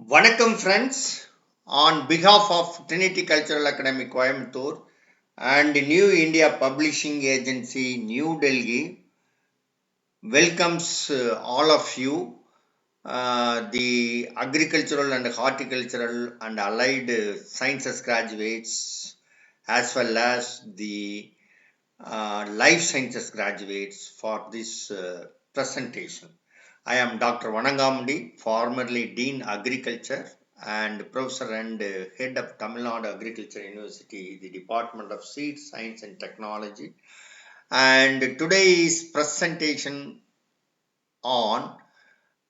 Vanakkam friends, on behalf of Trinity Cultural Academy Coimbatore and New India Publishing Agency New Delhi welcomes all of you, the agricultural and horticultural and allied sciences graduates, as well as the life sciences graduates for this presentation. I am Dr. Vanangamudi, formerly Dean Agriculture and Professor and Head of Tamil Nadu Agriculture University, the Department of Seed Science and Technology. And today's presentation on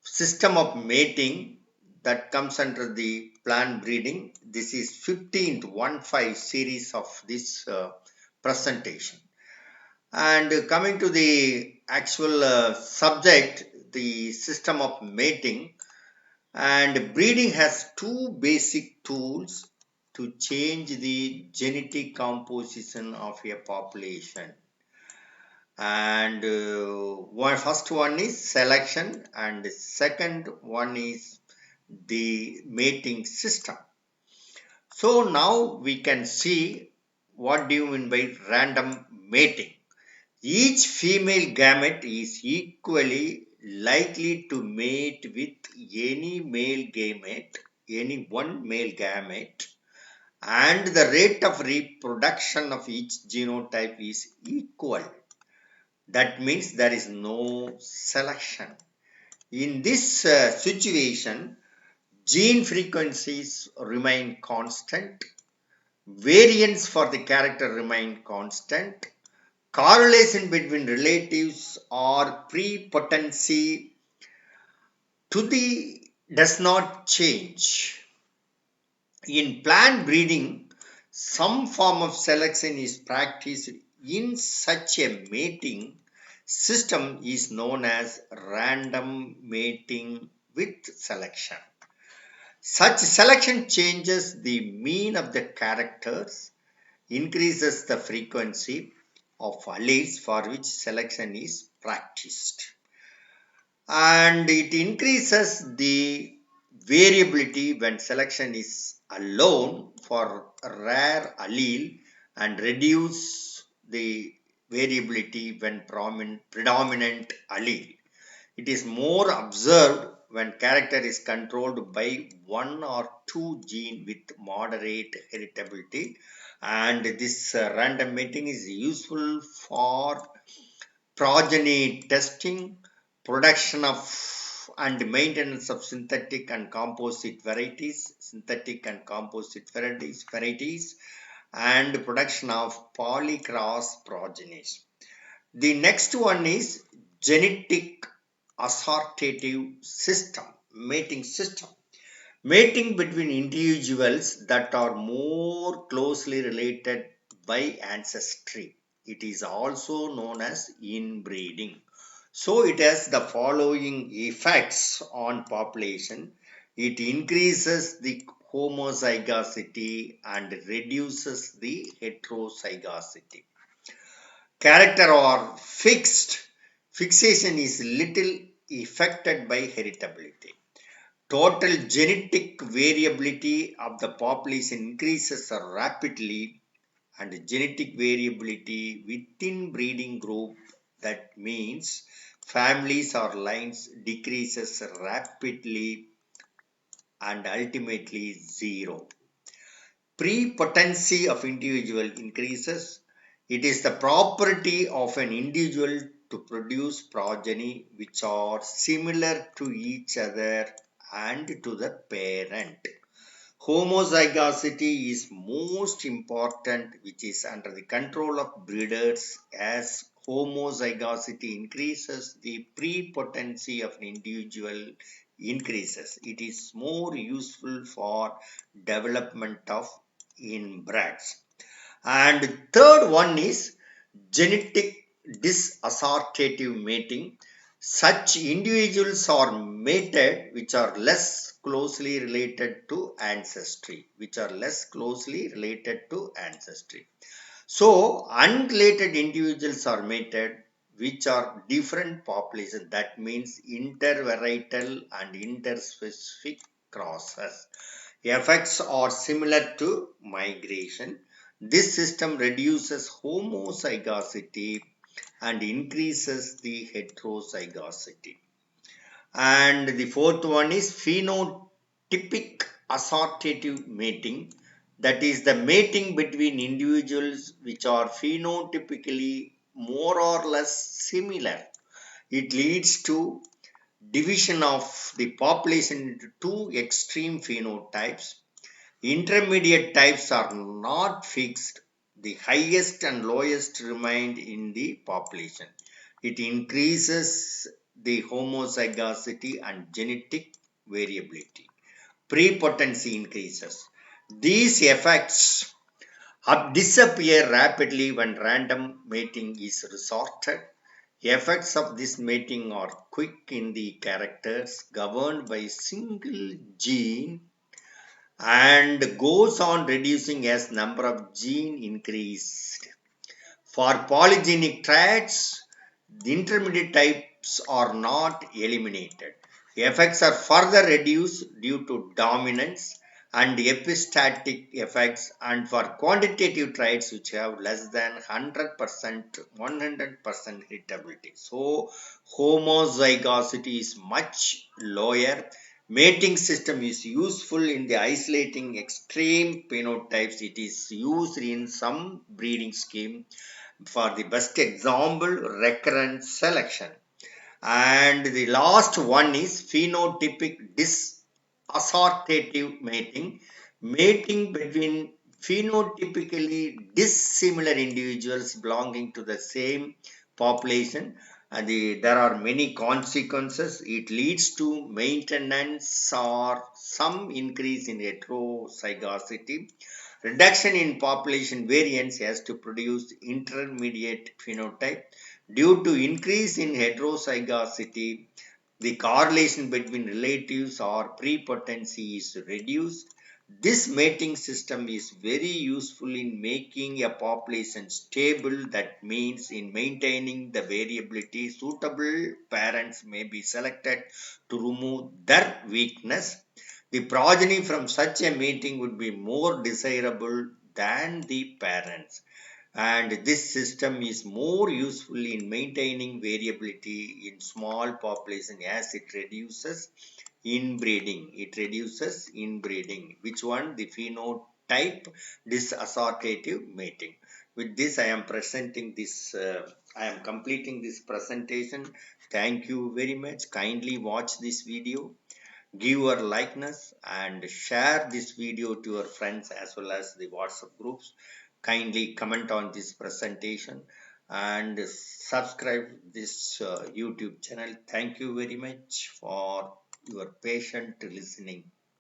system of mating that comes under the plant breeding. This is 15th series of this presentation. And coming to the actual subject, the system of mating, and breeding has two basic tools to change the genetic composition of a population. And first one is selection, and the second one is the mating system. So now we can see what do you mean by random mating. Each female gamete is equally likely to mate with any one male gamete, and the rate of reproduction of each genotype is equal. That means there is no selection. In this situation, gene frequencies remain constant, variance for the character remain constant, correlation between relatives or prepotency does not change. In plant breeding, some form of selection is practiced in such a mating system is known as random mating with selection. Such selection changes the mean of the characters, increases the frequency of alleles for which selection is practiced, and it increases the variability when selection is alone for rare allele and reduce the variability when predominant allele. It is more observed when character is controlled by one or two genes with moderate heritability, and this random mating is useful for progeny testing, production of and maintenance of synthetic and composite varieties, and production of polycross progenies. The next one is genetic assortative system, mating system. Mating between individuals that are more closely related by ancestry. It is also known as inbreeding. So it has the following effects on population. It increases the homozygosity and reduces the heterozygosity. Character or fixed. Fixation is little affected by heritability. Total genetic variability of the population increases rapidly, and genetic variability within breeding group, that means families or lines, decreases rapidly and ultimately zero. Prepotency of individual increases. It is the property of an individual to produce progeny which are similar to each other and to the parent. Homozygosity is most important, which is under the control of breeders. As homozygosity increases, the prepotency of an individual increases. It is more useful for development of inbreds. And third one is genetic disassortative mating. Such individuals are mated which are less closely related to ancestry. So, unrelated individuals are mated which are different populations. That means intervarietal and interspecific crosses. Effects are similar to migration. This system reduces homozygosity and increases the heterozygosity. And the fourth one is phenotypic assortative mating. That is the mating between individuals which are phenotypically more or less similar. It leads to division of the population into two extreme phenotypes. Intermediate types are not fixed. The highest and lowest remain in the population. It increases the homozygosity and genetic variability. Prepotency increases. These effects disappear rapidly when random mating is resorted. Effects of this mating are quick in the characters governed by a single gene and goes on reducing as number of gene increased. For polygenic traits, the intermediate types are not eliminated. Effects are further reduced due to dominance and epistatic effects, and for quantitative traits which have less than 100% heritability. So homozygosity is much lower. Mating system is useful in the isolating extreme phenotypes. It is used in some breeding scheme. For the best example, recurrent selection. And the last one is phenotypic assortative mating. Mating between phenotypically dissimilar individuals belonging to the same population. And there are many consequences. It leads to maintenance or some increase in heterozygosity. Reduction in population variance has to produce intermediate phenotype. Due to increase in heterozygosity, the correlation between relatives or prepotency is reduced. This mating system is very useful in making a population stable. That means in maintaining the variability, suitable parents may be selected to remove their weakness. The progeny from such a mating would be more desirable than the parents, and this system is more useful in maintaining variability in small population as it reduces inbreeding. Which one? The phenotype disassortative mating. With this, I am presenting this. I am completing this presentation. Thank you very much. Kindly watch this video, give your likeness, and share this video to your friends as well as the WhatsApp groups. Kindly comment on this presentation and subscribe this YouTube channel. Thank you very much for your patient listening.